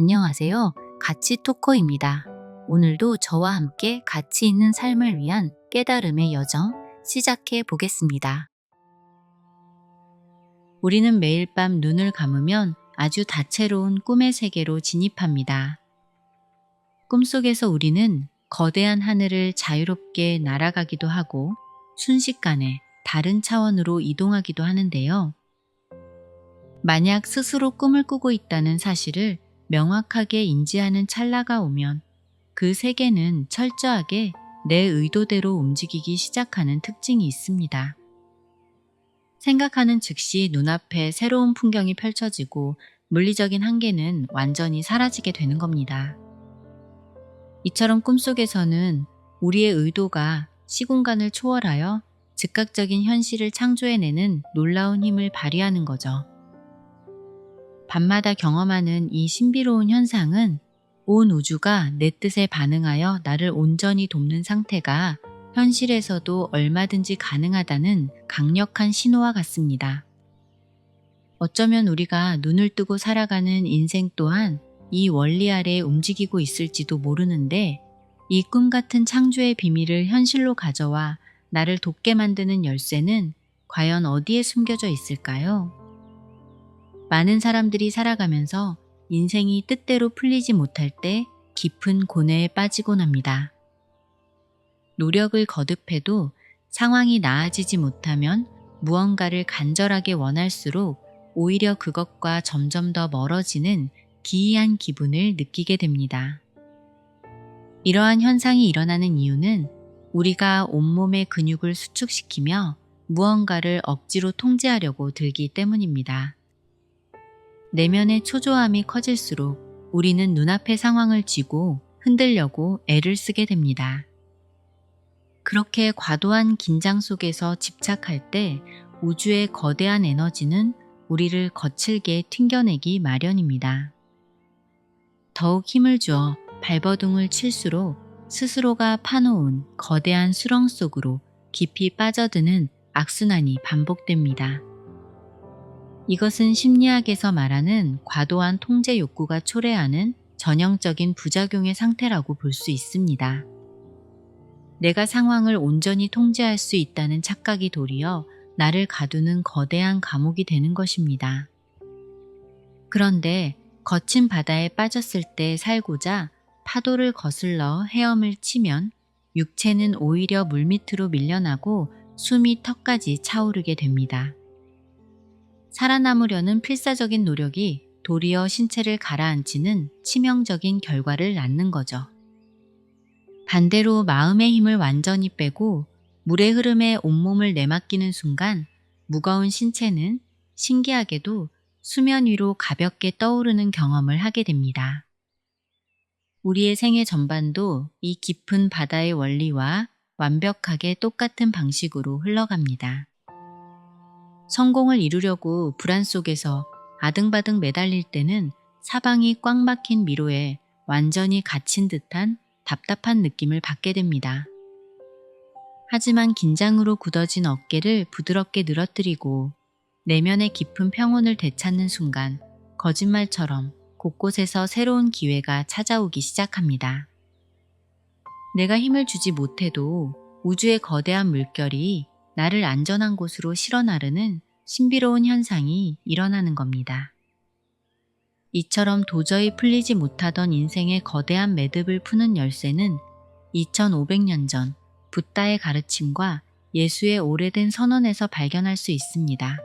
안녕하세요. 가치 토커입니다. 오늘도 저와 함께 가치 있는 삶을 위한 깨달음의 여정 시작해 보겠습니다. 우리는 매일 밤 눈을 감으면 아주 다채로운 꿈의 세계로 진입합니다. 꿈속에서 우리는 거대한 하늘을 자유롭게 날아가기도 하고 순식간에 다른 차원으로 이동하기도 하는데요. 만약 스스로 꿈을 꾸고 있다는 사실을 명확하게 인지하는 찰나가 오면 그 세계는 철저하게 내 의도대로 움직이기 시작하는 특징이 있습니다. 생각하는 즉시 눈앞에 새로운 풍경이 펼쳐지고 물리적인 한계는 완전히 사라지게 되는 겁니다. 이처럼 꿈속에서는 우리의 의도가 시공간을 초월하여 즉각적인 현실을 창조해내는 놀라운 힘을 발휘하는 거죠. 밤마다 경험하는 이 신비로운 현상은 온 우주가 내 뜻에 반응하여 나를 온전히 돕는 상태가 현실에서도 얼마든지 가능하다는 강력한 신호와 같습니다. 어쩌면 우리가 눈을 뜨고 살아가는 인생 또한 이 원리 아래 움직이고 있을지도 모르는데, 이 꿈 같은 창조의 비밀을 현실로 가져와 나를 돕게 만드는 열쇠는 과연 어디에 숨겨져 있을까요? 많은 사람들이 살아가면서 인생이 뜻대로 풀리지 못할 때 깊은 고뇌에 빠지곤 합니다. 노력을 거듭해도 상황이 나아지지 못하면 무언가를 간절하게 원할수록 오히려 그것과 점점 더 멀어지는 기이한 기분을 느끼게 됩니다. 이러한 현상이 일어나는 이유는 우리가 온몸의 근육을 수축시키며 무언가를 억지로 통제하려고 들기 때문입니다. 내면의 초조함이 커질수록 우리는 눈앞의 상황을 쥐고 흔들려고 애를 쓰게 됩니다. 그렇게 과도한 긴장 속에서 집착할 때 우주의 거대한 에너지는 우리를 거칠게 튕겨내기 마련입니다. 더욱 힘을 주어 발버둥을 칠수록 스스로가 파놓은 거대한 수렁 속으로 깊이 빠져드는 악순환이 반복됩니다. 이것은 심리학에서 말하는 과도한 통제 욕구가 초래하는 전형적인 부작용의 상태라고 볼 수 있습니다. 내가 상황을 온전히 통제할 수 있다는 착각이 도리어 나를 가두는 거대한 감옥이 되는 것입니다. 그런데 거친 바다에 빠졌을 때 살고자 파도를 거슬러 헤엄을 치면 육체는 오히려 물밑으로 밀려나고 숨이 턱까지 차오르게 됩니다. 살아남으려는 필사적인 노력이 도리어 신체를 가라앉히는 치명적인 결과를 낳는 거죠. 반대로 마음의 힘을 완전히 빼고 물의 흐름에 온몸을 내맡기는 순간 무거운 신체는 신기하게도 수면 위로 가볍게 떠오르는 경험을 하게 됩니다. 우리의 생애 전반도 이 깊은 바다의 원리와 완벽하게 똑같은 방식으로 흘러갑니다. 성공을 이루려고 불안 속에서 아등바등 매달릴 때는 사방이 꽉 막힌 미로에 완전히 갇힌 듯한 답답한 느낌을 받게 됩니다. 하지만 긴장으로 굳어진 어깨를 부드럽게 늘어뜨리고 내면의 깊은 평온을 되찾는 순간 거짓말처럼 곳곳에서 새로운 기회가 찾아오기 시작합니다. 내가 힘을 주지 못해도 우주의 거대한 물결이 나를 안전한 곳으로 실어 나르는 신비로운 현상이 일어나는 겁니다. 이처럼 도저히 풀리지 못하던 인생의 거대한 매듭을 푸는 열쇠는 2500년 전 붓다의 가르침과 예수의 오래된 선언에서 발견할 수 있습니다.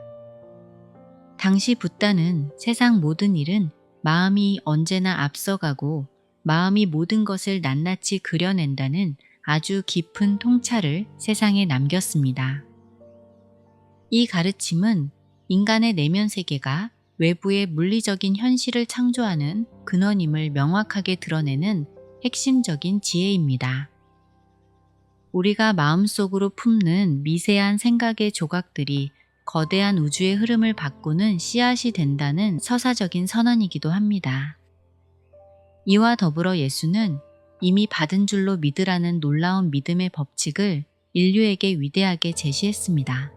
당시 붓다는 세상 모든 일은 마음이 언제나 앞서가고 마음이 모든 것을 낱낱이 그려낸다는 아주 깊은 통찰을 세상에 남겼습니다. 이 가르침은 인간의 내면 세계가 외부의 물리적인 현실을 창조하는 근원임을 명확하게 드러내는 핵심적인 지혜입니다. 우리가 마음속으로 품는 미세한 생각의 조각들이 거대한 우주의 흐름을 바꾸는 씨앗이 된다는 서사적인 선언이기도 합니다. 이와 더불어 예수는 이미 받은 줄로 믿으라는 놀라운 믿음의 법칙을 인류에게 위대하게 제시했습니다.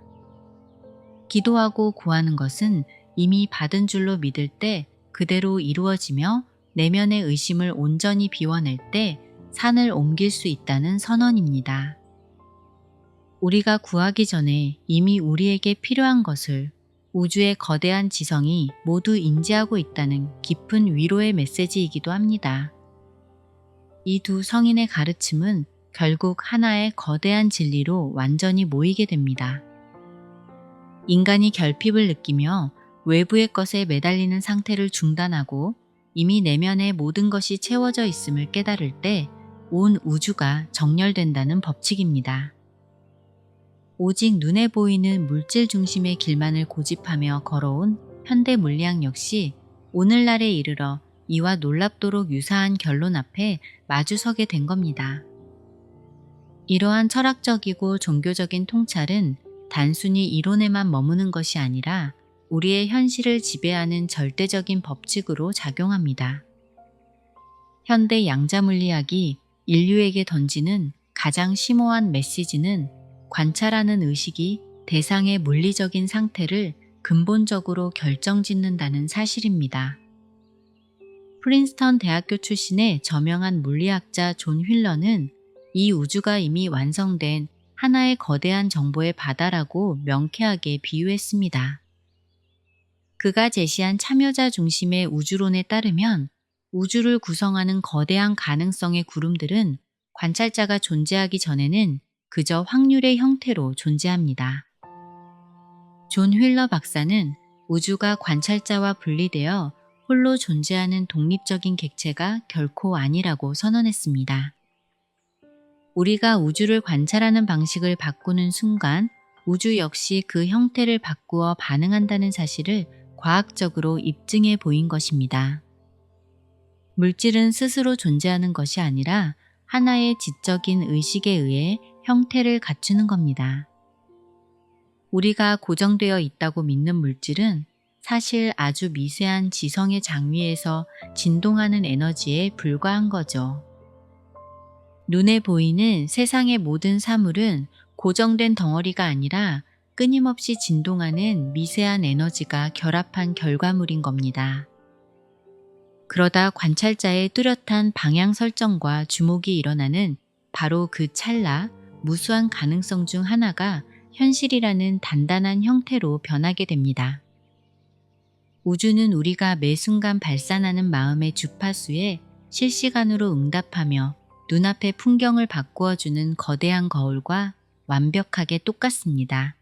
기도하고 구하는 것은 이미 받은 줄로 믿을 때 그대로 이루어지며 내면의 의심을 온전히 비워낼 때 산을 옮길 수 있다는 선언입니다. 우리가 구하기 전에 이미 우리에게 필요한 것을 우주의 거대한 지성이 모두 인지하고 있다는 깊은 위로의 메시지이기도 합니다. 이 두 성인의 가르침은 결국 하나의 거대한 진리로 완전히 모이게 됩니다. 인간이 결핍을 느끼며 외부의 것에 매달리는 상태를 중단하고 이미 내면의 모든 것이 채워져 있음을 깨달을 때 온 우주가 정렬된다는 법칙입니다. 오직 눈에 보이는 물질 중심의 길만을 고집하며 걸어온 현대 물리학 역시 오늘날에 이르러 이와 놀랍도록 유사한 결론 앞에 마주서게 된 겁니다. 이러한 철학적이고 종교적인 통찰은 단순히 이론에만 머무는 것이 아니라 우리의 현실을 지배하는 절대적인 법칙으로 작용합니다. 현대 양자물리학이 인류에게 던지는 가장 심오한 메시지는 관찰하는 의식이 대상의 물리적인 상태를 근본적으로 결정짓는다는 사실입니다. 프린스턴 대학교 출신의 저명한 물리학자 존 휠러는 이 우주가 이미 완성된 하나의 거대한 정보의 바다라고 명쾌하게 비유했습니다. 그가 제시한 참여자 중심의 우주론에 따르면 우주를 구성하는 거대한 가능성의 구름들은 관찰자가 존재하기 전에는 그저 확률의 형태로 존재합니다. 존 휠러 박사는 우주가 관찰자와 분리되어 홀로 존재하는 독립적인 객체가 결코 아니라고 선언했습니다. 우리가 우주를 관찰하는 방식을 바꾸는 순간 우주 역시 그 형태를 바꾸어 반응한다는 사실을 과학적으로 입증해 보인 것입니다. 물질은 스스로 존재하는 것이 아니라 하나의 지적인 의식에 의해 형태를 갖추는 겁니다. 우리가 고정되어 있다고 믿는 물질은 사실 아주 미세한 지성의 장위에서 진동하는 에너지에 불과한 거죠. 눈에 보이는 세상의 모든 사물은 고정된 덩어리가 아니라 끊임없이 진동하는 미세한 에너지가 결합한 결과물인 겁니다. 그러다 관찰자의 뚜렷한 방향 설정과 주목이 일어나는 바로 그 찰나 무수한 가능성 중 하나가 현실이라는 단단한 형태로 변하게 됩니다. 우주는 우리가 매 순간 발산하는 마음의 주파수에 실시간으로 응답하며 눈앞의 풍경을 바꾸어주는 거대한 거울과 완벽하게 똑같습니다.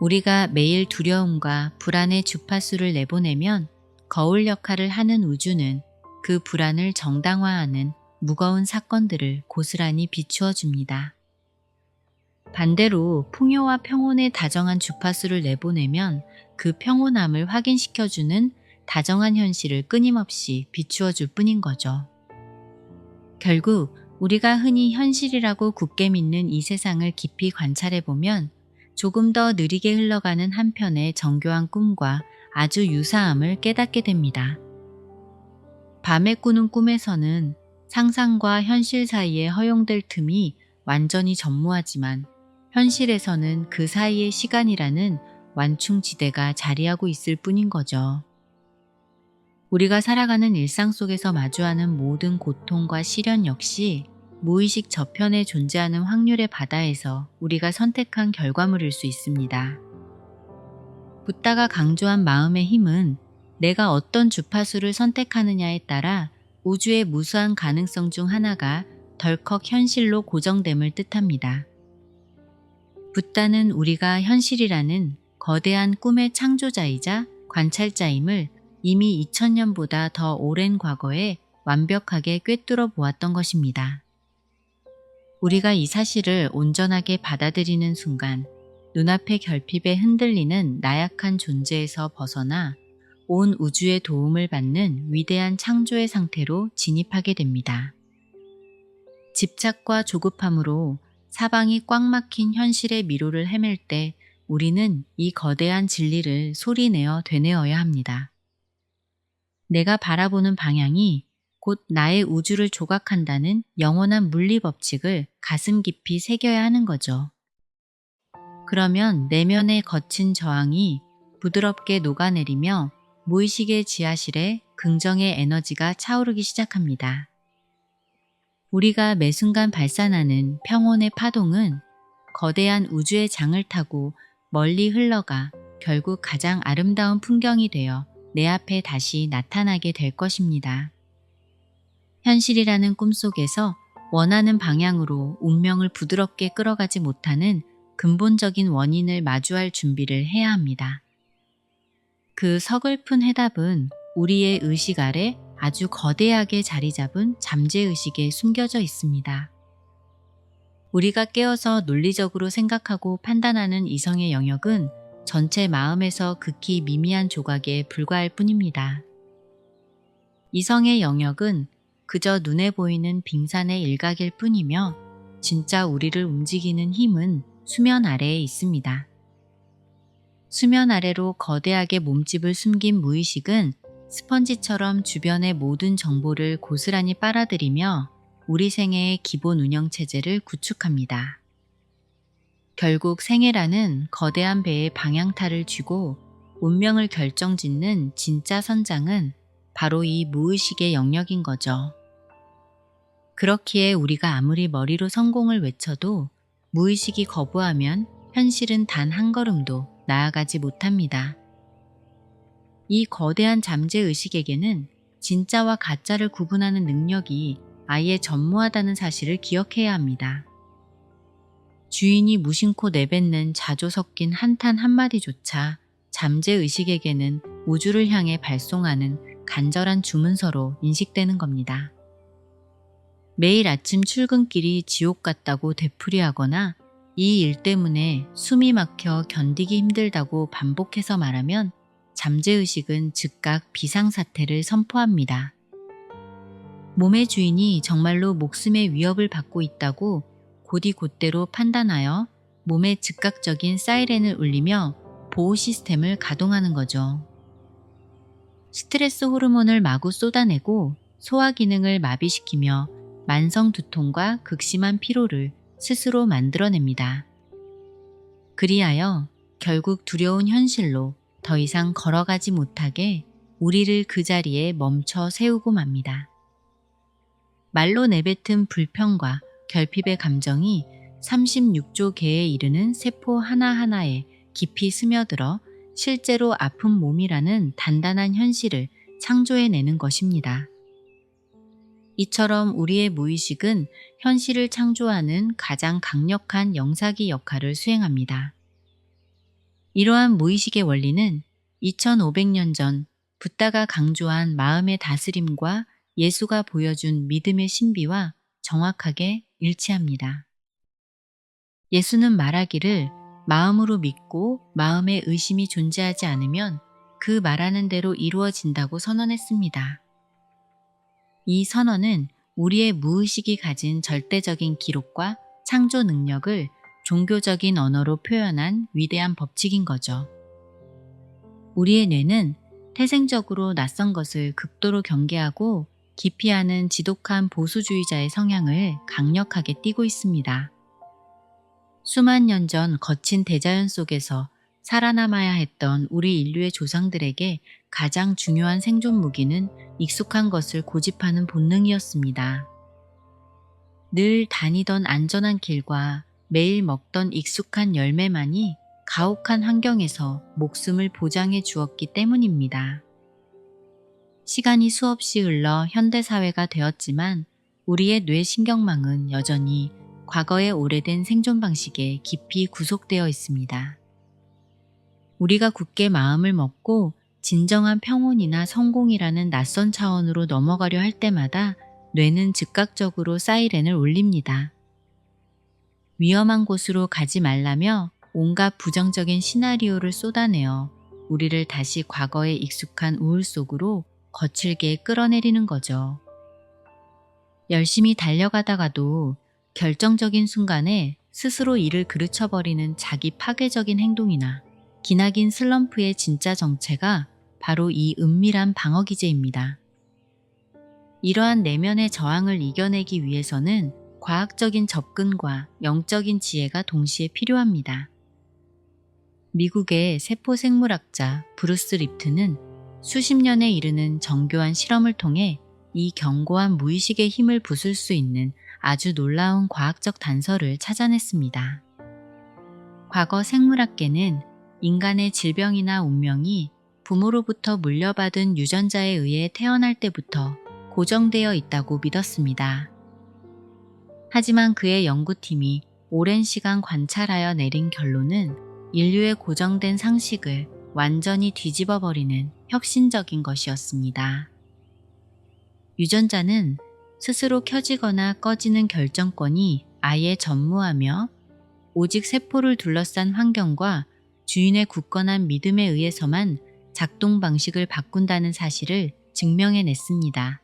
우리가 매일 두려움과 불안의 주파수를 내보내면 거울 역할을 하는 우주는 그 불안을 정당화하는 무거운 사건들을 고스란히 비추어 줍니다. 반대로 풍요와 평온의 다정한 주파수를 내보내면 그 평온함을 확인시켜주는 다정한 현실을 끊임없이 비추어 줄 뿐인 거죠. 결국 우리가 흔히 현실이라고 굳게 믿는 이 세상을 깊이 관찰해보면 조금 더 느리게 흘러가는 한편의 정교한 꿈과 아주 유사함을 깨닫게 됩니다. 밤에 꾸는 꿈에서는 상상과 현실 사이에 허용될 틈이 완전히 전무하지만 현실에서는 그 사이의 시간이라는 완충지대가 자리하고 있을 뿐인 거죠. 우리가 살아가는 일상 속에서 마주하는 모든 고통과 시련 역시 무의식 저편에 존재하는 확률의 바다에서 우리가 선택한 결과물일 수 있습니다. 붓다가 강조한 마음의 힘은 내가 어떤 주파수를 선택하느냐에 따라 우주의 무수한 가능성 중 하나가 덜컥 현실로 고정됨을 뜻합니다. 붓다는 우리가 현실이라는 거대한 꿈의 창조자이자 관찰자임을 이미 2000년보다 더 오랜 과거에 완벽하게 꿰뚫어 보았던 것입니다. 우리가 이 사실을 온전하게 받아들이는 순간 눈앞의 결핍에 흔들리는 나약한 존재에서 벗어나 온 우주의 도움을 받는 위대한 창조의 상태로 진입하게 됩니다. 집착과 조급함으로 사방이 꽉 막힌 현실의 미로를 헤맬 때 우리는 이 거대한 진리를 소리내어 되뇌어야 합니다. 내가 바라보는 방향이 곧 나의 우주를 조각한다는 영원한 물리 법칙을 가슴 깊이 새겨야 하는 거죠. 그러면 내면의 거친 저항이 부드럽게 녹아내리며 무의식의 지하실에 긍정의 에너지가 차오르기 시작합니다. 우리가 매 순간 발산하는 평온의 파동은 거대한 우주의 장을 타고 멀리 흘러가 결국 가장 아름다운 풍경이 되어 내 앞에 다시 나타나게 될 것입니다. 현실이라는 꿈속에서 원하는 방향으로 운명을 부드럽게 끌어가지 못하는 근본적인 원인을 마주할 준비를 해야 합니다. 그 서글픈 해답은 우리의 의식 아래 아주 거대하게 자리 잡은 잠재의식에 숨겨져 있습니다. 우리가 깨어서 논리적으로 생각하고 판단하는 이성의 영역은 전체 마음에서 극히 미미한 조각에 불과할 뿐입니다. 이성의 영역은 그저 눈에 보이는 빙산의 일각일 뿐이며 진짜 우리를 움직이는 힘은 수면 아래에 있습니다. 수면 아래로 거대하게 몸집을 숨긴 무의식은 스펀지처럼 주변의 모든 정보를 고스란히 빨아들이며 우리 생애의 기본 운영체제를 구축합니다. 결국 생애라는 거대한 배에 방향타를 쥐고 운명을 결정짓는 진짜 선장은 바로 이 무의식의 영역인 거죠. 그렇기에 우리가 아무리 머리로 성공을 외쳐도 무의식이 거부하면 현실은 단 한 걸음도 나아가지 못합니다. 이 거대한 잠재의식에게는 진짜와 가짜를 구분하는 능력이 아예 전무하다는 사실을 기억해야 합니다. 주인이 무심코 내뱉는 자조 섞인 한탄 한마디조차 잠재의식에게는 우주를 향해 발송하는 간절한 주문서로 인식되는 겁니다. 매일 아침 출근길이 지옥 같다고 되풀이하거나 이 일 때문에 숨이 막혀 견디기 힘들다고 반복해서 말하면 잠재의식은 즉각 비상사태를 선포합니다. 몸의 주인이 정말로 목숨의 위협을 받고 있다고 곧이곧대로 판단하여 몸에 즉각적인 사이렌을 울리며 보호 시스템을 가동하는 거죠. 스트레스 호르몬을 마구 쏟아내고 소화 기능을 마비시키며 만성 두통과 극심한 피로를 스스로 만들어냅니다. 그리하여 결국 두려운 현실로 더 이상 걸어가지 못하게 우리를 그 자리에 멈춰 세우고 맙니다. 말로 내뱉은 불평과 결핍의 감정이 36조 개에 이르는 세포 하나하나에 깊이 스며들어 실제로 아픈 몸이라는 단단한 현실을 창조해내는 것입니다. 이처럼 우리의 무의식은 현실을 창조하는 가장 강력한 영사기 역할을 수행합니다. 이러한 무의식의 원리는 2500년 전 붓다가 강조한 마음의 다스림과 예수가 보여준 믿음의 신비와 정확하게 일치합니다. 예수는 말하기를 마음으로 믿고 마음에 의심이 존재하지 않으면 그 말하는 대로 이루어진다고 선언했습니다. 이 선언은 우리의 무의식이 가진 절대적인 기록과 창조 능력을 종교적인 언어로 표현한 위대한 법칙인 거죠. 우리의 뇌는 태생적으로 낯선 것을 극도로 경계하고 기피하는 지독한 보수주의자의 성향을 강력하게 띠고 있습니다. 수만 년 전 거친 대자연 속에서 살아남아야 했던 우리 인류의 조상들에게 가장 중요한 생존 무기는 익숙한 것을 고집하는 본능이었습니다. 늘 다니던 안전한 길과 매일 먹던 익숙한 열매만이 가혹한 환경에서 목숨을 보장해 주었기 때문입니다. 시간이 수없이 흘러 현대사회가 되었지만 우리의 뇌신경망은 여전히 과거의 오래된 생존 방식에 깊이 구속되어 있습니다. 우리가 굳게 마음을 먹고 진정한 평온이나 성공이라는 낯선 차원으로 넘어가려 할 때마다 뇌는 즉각적으로 사이렌을 울립니다. 위험한 곳으로 가지 말라며 온갖 부정적인 시나리오를 쏟아내어 우리를 다시 과거의 익숙한 우울 속으로 거칠게 끌어내리는 거죠. 열심히 달려가다가도 결정적인 순간에 스스로 이를 그르쳐버리는 자기 파괴적인 행동이나 기나긴 슬럼프의 진짜 정체가 바로 이 은밀한 방어기제입니다. 이러한 내면의 저항을 이겨내기 위해서는 과학적인 접근과 영적인 지혜가 동시에 필요합니다. 미국의 세포생물학자 브루스 립트는 수십 년에 이르는 정교한 실험을 통해 이 견고한 무의식의 힘을 부술 수 있는 아주 놀라운 과학적 단서를 찾아냈습니다. 과거 생물학계는 인간의 질병이나 운명이 부모로부터 물려받은 유전자에 의해 태어날 때부터 고정되어 있다고 믿었습니다. 하지만 그의 연구팀이 오랜 시간 관찰하여 내린 결론은 인류의 고정된 상식을 완전히 뒤집어버리는 혁신적인 것이었습니다. 유전자는 스스로 켜지거나 꺼지는 결정권이 아예 전무하며 오직 세포를 둘러싼 환경과 주인의 굳건한 믿음에 의해서만 작동 방식을 바꾼다는 사실을 증명해냈습니다.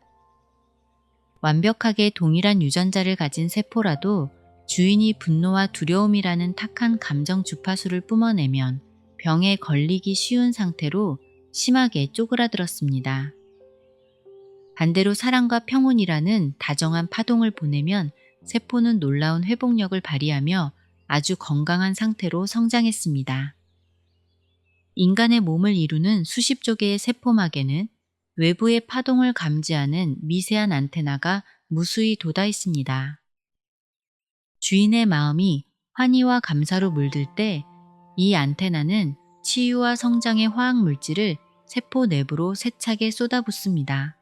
완벽하게 동일한 유전자를 가진 세포라도 주인이 분노와 두려움이라는 탁한 감정 주파수를 뿜어내면 병에 걸리기 쉬운 상태로 심하게 쪼그라들었습니다. 반대로 사랑과 평온이라는 다정한 파동을 보내면 세포는 놀라운 회복력을 발휘하며 아주 건강한 상태로 성장했습니다. 인간의 몸을 이루는 수십조 개의 세포막에는 외부의 파동을 감지하는 미세한 안테나가 무수히 돋아 있습니다. 주인의 마음이 환희와 감사로 물들 때 이 안테나는 치유와 성장의 화학 물질을 세포 내부로 세차게 쏟아붓습니다.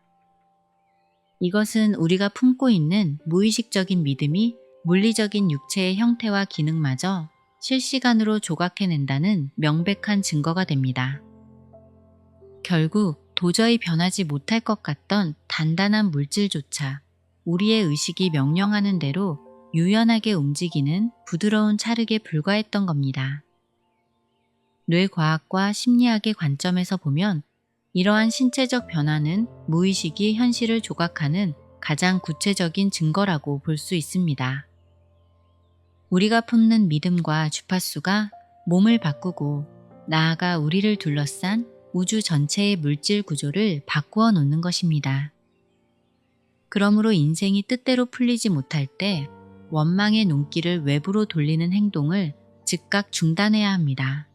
이것은 우리가 품고 있는 무의식적인 믿음이 물리적인 육체의 형태와 기능마저 실시간으로 조각해낸다는 명백한 증거가 됩니다. 결국 도저히 변하지 못할 것 같던 단단한 물질조차 우리의 의식이 명령하는 대로 유연하게 움직이는 부드러운 찰흙에 불과했던 겁니다. 뇌과학과 심리학의 관점에서 보면 이러한 신체적 변화는 무의식이 현실을 조각하는 가장 구체적인 증거라고 볼 수 있습니다. 우리가 품는 믿음과 주파수가 몸을 바꾸고 나아가 우리를 둘러싼 우주 전체의 물질 구조를 바꾸어 놓는 것입니다. 그러므로 인생이 뜻대로 풀리지 못할 때 원망의 눈길을 외부로 돌리는 행동을 즉각 중단해야 합니다.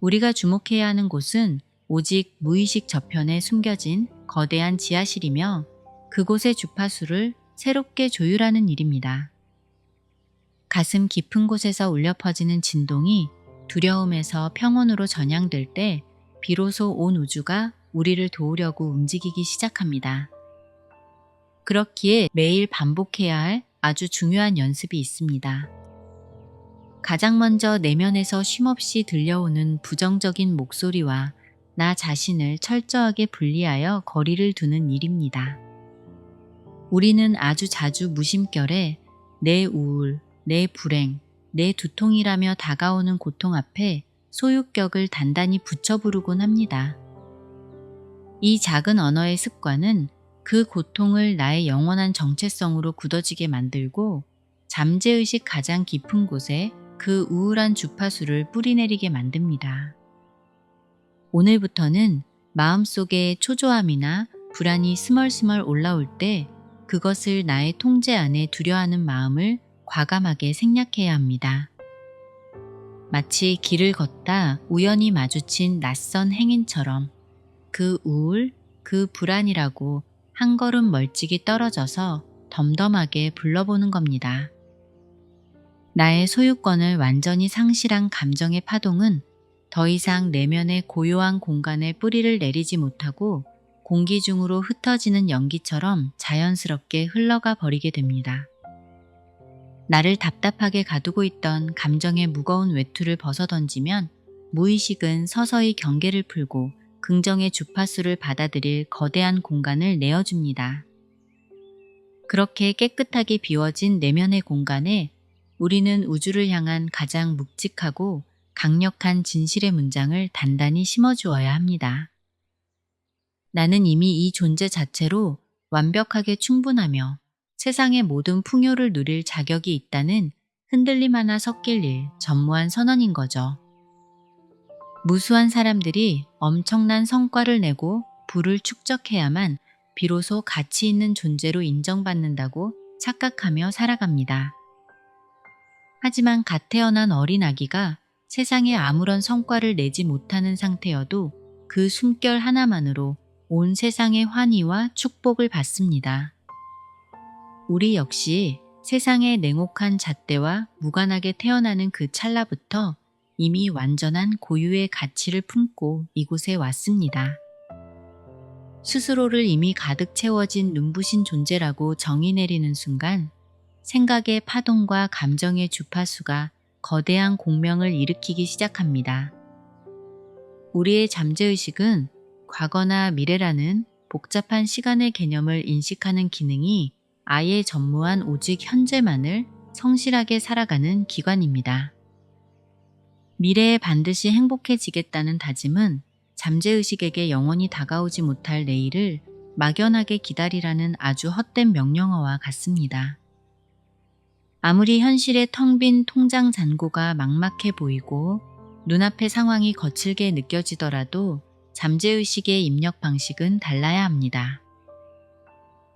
우리가 주목해야 하는 곳은 오직 무의식 저편에 숨겨진 거대한 지하실이며 그곳의 주파수를 새롭게 조율하는 일입니다. 가슴 깊은 곳에서 울려 퍼지는 진동이 두려움에서 평온으로 전향될 때 비로소 온 우주가 우리를 도우려고 움직이기 시작합니다. 그렇기에 매일 반복해야 할 아주 중요한 연습이 있습니다. 가장 먼저 내면에서 쉼없이 들려오는 부정적인 목소리와 나 자신을 철저하게 분리하여 거리를 두는 일입니다. 우리는 아주 자주 무심결에 내 우울, 내 불행, 내 두통이라며 다가오는 고통 앞에 소유격을 단단히 붙여 부르곤 합니다. 이 작은 언어의 습관은 그 고통을 나의 영원한 정체성으로 굳어지게 만들고 잠재의식 가장 깊은 곳에 그 우울한 주파수를 뿌리내리게 만듭니다. 오늘부터는 마음속에 초조함이나 불안이 스멀스멀 올라올 때 그것을 나의 통제 안에 두려워하는 마음을 과감하게 생략해야 합니다. 마치 길을 걷다 우연히 마주친 낯선 행인처럼 그 우울, 그 불안이라고 한 걸음 멀찍이 떨어져서 덤덤하게 불러보는 겁니다. 나의 소유권을 완전히 상실한 감정의 파동은 더 이상 내면의 고요한 공간에 뿌리를 내리지 못하고 공기 중으로 흩어지는 연기처럼 자연스럽게 흘러가 버리게 됩니다. 나를 답답하게 가두고 있던 감정의 무거운 외투를 벗어던지면 무의식은 서서히 경계를 풀고 긍정의 주파수를 받아들일 거대한 공간을 내어줍니다. 그렇게 깨끗하게 비워진 내면의 공간에 우리는 우주를 향한 가장 묵직하고 강력한 진실의 문장을 단단히 심어주어야 합니다. 나는 이미 이 존재 자체로 완벽하게 충분하며 세상의 모든 풍요를 누릴 자격이 있다는 흔들림 하나 섞일 일 전무한 선언인 거죠. 무수한 사람들이 엄청난 성과를 내고 부를 축적해야만 비로소 가치 있는 존재로 인정받는다고 착각하며 살아갑니다. 하지만 갓 태어난 어린 아기가 세상에 아무런 성과를 내지 못하는 상태여도 그 숨결 하나만으로 온 세상의 환희와 축복을 받습니다. 우리 역시 세상의 냉혹한 잣대와 무관하게 태어나는 그 찰나부터 이미 완전한 고유의 가치를 품고 이곳에 왔습니다. 스스로를 이미 가득 채워진 눈부신 존재라고 정의 내리는 순간 생각의 파동과 감정의 주파수가 거대한 공명을 일으키기 시작합니다. 우리의 잠재의식은 과거나 미래라는 복잡한 시간의 개념을 인식하는 기능이 아예 전무한 오직 현재만을 성실하게 살아가는 기관입니다. 미래에 반드시 행복해지겠다는 다짐은 잠재의식에게 영원히 다가오지 못할 내일을 막연하게 기다리라는 아주 헛된 명령어와 같습니다. 아무리 현실의 텅 빈 통장 잔고가 막막해 보이고 눈앞의 상황이 거칠게 느껴지더라도 잠재의식의 입력 방식은 달라야 합니다.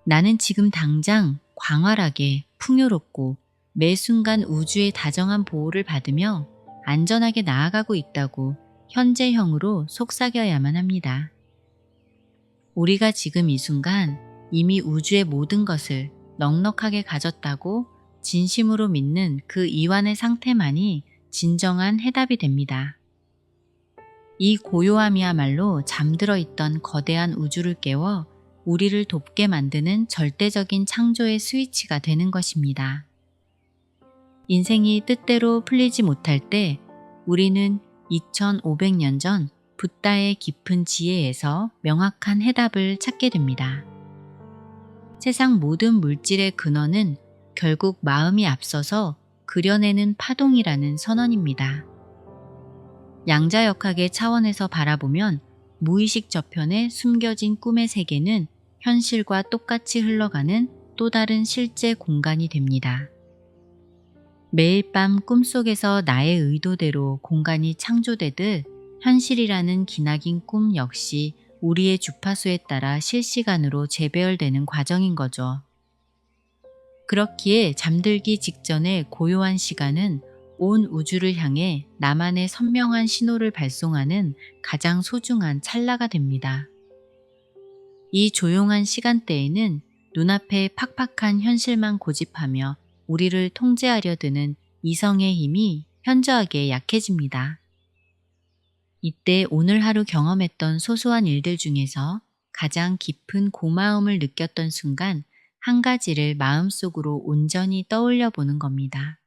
나는 지금 당장 광활하게 풍요롭고 매 순간 우주의 다정한 보호를 받으며 안전하게 나아가고 있다고 현재형으로 속삭여야만 합니다. 우리가 지금 이 순간 이미 우주의 모든 것을 넉넉하게 가졌다고 진심으로 믿는 그 이완의 상태만이 진정한 해답이 됩니다. 이 고요함이야말로 잠들어 있던 거대한 우주를 깨워 우리를 돕게 만드는 절대적인 창조의 스위치가 되는 것입니다. 인생이 뜻대로 풀리지 못할 때 우리는 2500년 전 붓다의 깊은 지혜에서 명확한 해답을 찾게 됩니다. 세상 모든 물질의 근원은 결국 마음이 앞서서 그려내는 파동이라는 선언입니다. 양자역학의 차원에서 바라보면 무의식 저편에 숨겨진 꿈의 세계는 현실과 똑같이 흘러가는 또 다른 실제 공간이 됩니다. 매일 밤 꿈속에서 나의 의도대로 공간이 창조되듯 현실이라는 기나긴 꿈 역시 우리의 주파수에 따라 실시간으로 재배열되는 과정인 거죠. 그렇기에 잠들기 직전의 고요한 시간은 온 우주를 향해 나만의 선명한 신호를 발송하는 가장 소중한 찰나가 됩니다. 이 조용한 시간대에는 눈앞의 팍팍한 현실만 고집하며 우리를 통제하려 드는 이성의 힘이 현저하게 약해집니다. 이때 오늘 하루 경험했던 소소한 일들 중에서 가장 깊은 고마움을 느꼈던 순간 한 가지를 마음속으로 온전히 떠올려 보는 겁니다.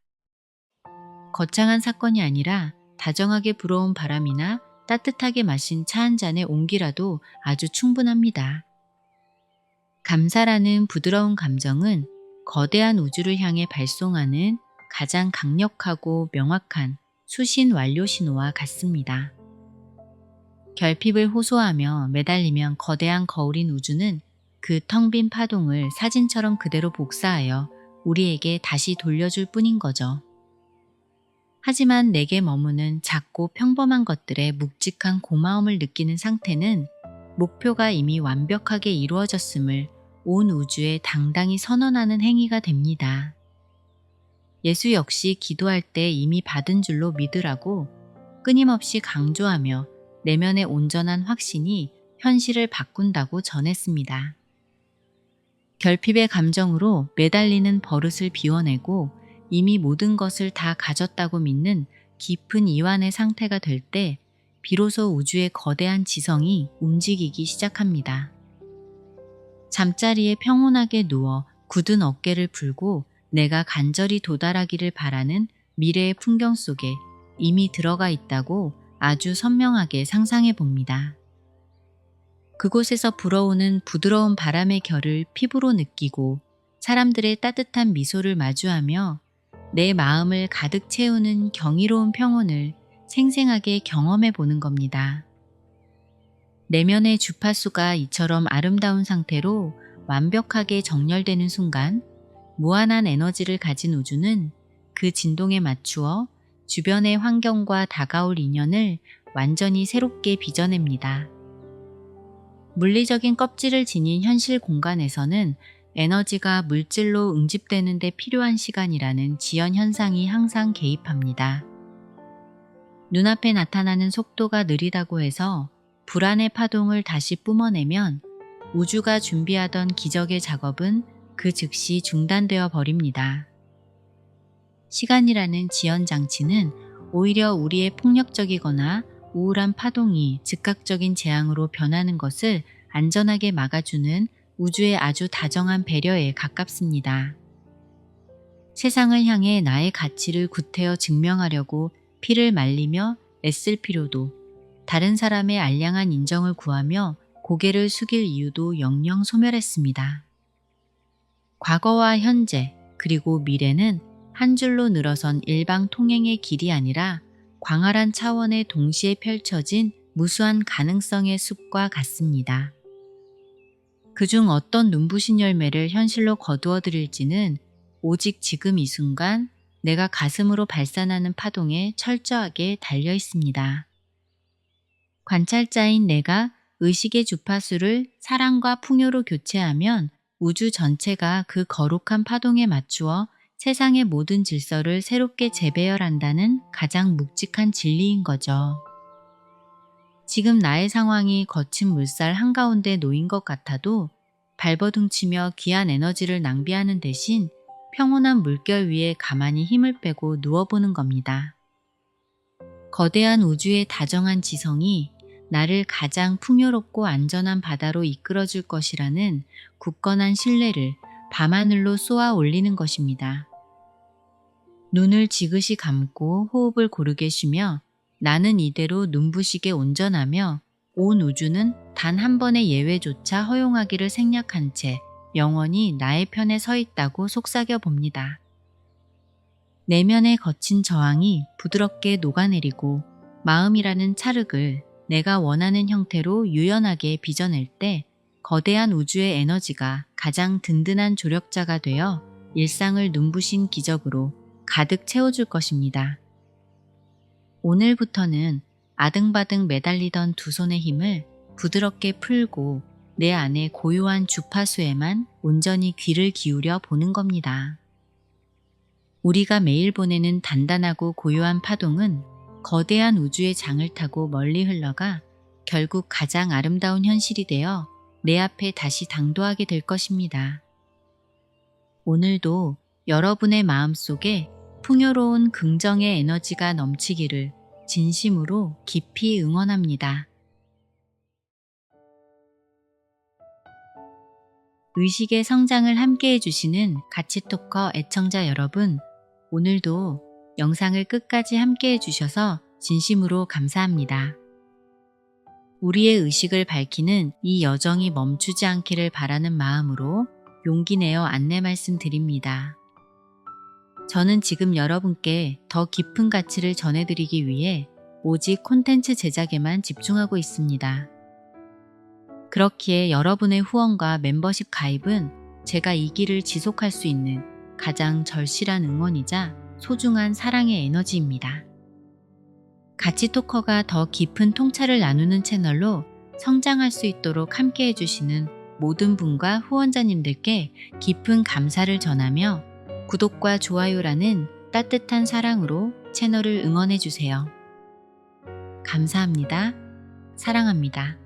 거창한 사건이 아니라 다정하게 불어온 바람이나 따뜻하게 마신 차 한 잔의 온기라도 아주 충분합니다. 감사라는 부드러운 감정은 거대한 우주를 향해 발송하는 가장 강력하고 명확한 수신 완료 신호와 같습니다. 결핍을 호소하며 매달리면 거대한 거울인 우주는 그 텅 빈 파동을 사진처럼 그대로 복사하여 우리에게 다시 돌려줄 뿐인 거죠. 하지만 내게 머무는 작고 평범한 것들의 묵직한 고마움을 느끼는 상태는 목표가 이미 완벽하게 이루어졌음을 온 우주에 당당히 선언하는 행위가 됩니다. 예수 역시 기도할 때 이미 받은 줄로 믿으라고 끊임없이 강조하며 내면의 온전한 확신이 현실을 바꾼다고 전했습니다. 결핍의 감정으로 매달리는 버릇을 비워내고 이미 모든 것을 다 가졌다고 믿는 깊은 이완의 상태가 될 때 비로소 우주의 거대한 지성이 움직이기 시작합니다. 잠자리에 평온하게 누워 굳은 어깨를 풀고 내가 간절히 도달하기를 바라는 미래의 풍경 속에 이미 들어가 있다고 아주 선명하게 상상해 봅니다. 그곳에서 불어오는 부드러운 바람의 결을 피부로 느끼고 사람들의 따뜻한 미소를 마주하며 내 마음을 가득 채우는 경이로운 평온을 생생하게 경험해 보는 겁니다. 내면의 주파수가 이처럼 아름다운 상태로 완벽하게 정렬되는 순간 무한한 에너지를 가진 우주는 그 진동에 맞추어 주변의 환경과 다가올 인연을 완전히 새롭게 빚어냅니다. 물리적인 껍질을 지닌 현실 공간에서는 에너지가 물질로 응집되는 데 필요한 시간이라는 지연 현상이 항상 개입합니다. 눈앞에 나타나는 속도가 느리다고 해서 불안의 파동을 다시 뿜어내면 우주가 준비하던 기적의 작업은 그 즉시 중단되어 버립니다. 시간이라는 지연 장치는 오히려 우리의 폭력적이거나 우울한 파동이 즉각적인 재앙으로 변하는 것을 안전하게 막아주는 우주의 아주 다정한 배려에 가깝습니다. 세상을 향해 나의 가치를 구태여 증명하려고 피를 말리며 애쓸 필요도, 다른 사람의 알량한 인정을 구하며 고개를 숙일 이유도 영영 소멸했습니다. 과거와 현재 그리고 미래는 한 줄로 늘어선 일방 통행의 길이 아니라 광활한 차원에 동시에 펼쳐진 무수한 가능성의 숲과 같습니다. 그중 어떤 눈부신 열매를 현실로 거두어 드릴지는 오직 지금 이 순간 내가 가슴으로 발산하는 파동에 철저하게 달려 있습니다. 관찰자인 내가 의식의 주파수를 사랑과 풍요로 교체하면 우주 전체가 그 거룩한 파동에 맞추어 세상의 모든 질서를 새롭게 재배열한다는 가장 묵직한 진리인 거죠. 지금 나의 상황이 거친 물살 한가운데 놓인 것 같아도 발버둥치며 귀한 에너지를 낭비하는 대신 평온한 물결 위에 가만히 힘을 빼고 누워보는 겁니다. 거대한 우주의 다정한 지성이 나를 가장 풍요롭고 안전한 바다로 이끌어줄 것이라는 굳건한 신뢰를 밤하늘로 쏘아 올리는 것입니다. 눈을 지그시 감고 호흡을 고르게 쉬며 나는 이대로 눈부시게 온전하며 온 우주는 단 한 번의 예외조차 허용하기를 생략한 채 영원히 나의 편에 서 있다고 속삭여 봅니다. 내면의 거친 저항이 부드럽게 녹아내리고 마음이라는 찰흙을 내가 원하는 형태로 유연하게 빚어낼 때 거대한 우주의 에너지가 가장 든든한 조력자가 되어 일상을 눈부신 기적으로 가득 채워줄 것입니다. 오늘부터는 아등바등 매달리던 두 손의 힘을 부드럽게 풀고 내 안의 고요한 주파수에만 온전히 귀를 기울여 보는 겁니다. 우리가 매일 보내는 단단하고 고요한 파동은 거대한 우주의 장을 타고 멀리 흘러가 결국 가장 아름다운 현실이 되어 내 앞에 다시 당도하게 될 것입니다. 오늘도 여러분의 마음속에 풍요로운 긍정의 에너지가 넘치기를 진심으로 깊이 응원합니다. 의식의 성장을 함께 해주시는 가치토커 애청자 여러분, 오늘도 영상을 끝까지 함께 해주셔서 진심으로 감사합니다. 우리의 의식을 밝히는 이 여정이 멈추지 않기를 바라는 마음으로 용기 내어 안내 말씀드립니다. 저는 지금 여러분께 더 깊은 가치를 전해드리기 위해 오직 콘텐츠 제작에만 집중하고 있습니다. 그렇기에 여러분의 후원과 멤버십 가입은 제가 이 길을 지속할 수 있는 가장 절실한 응원이자 소중한 사랑의 에너지입니다. 가치토커가 더 깊은 통찰을 나누는 채널로 성장할 수 있도록 함께 해주시는 모든 분과 후원자님들께 깊은 감사를 전하며 구독과 좋아요라는 따뜻한 사랑으로 채널을 응원해주세요. 감사합니다. 사랑합니다.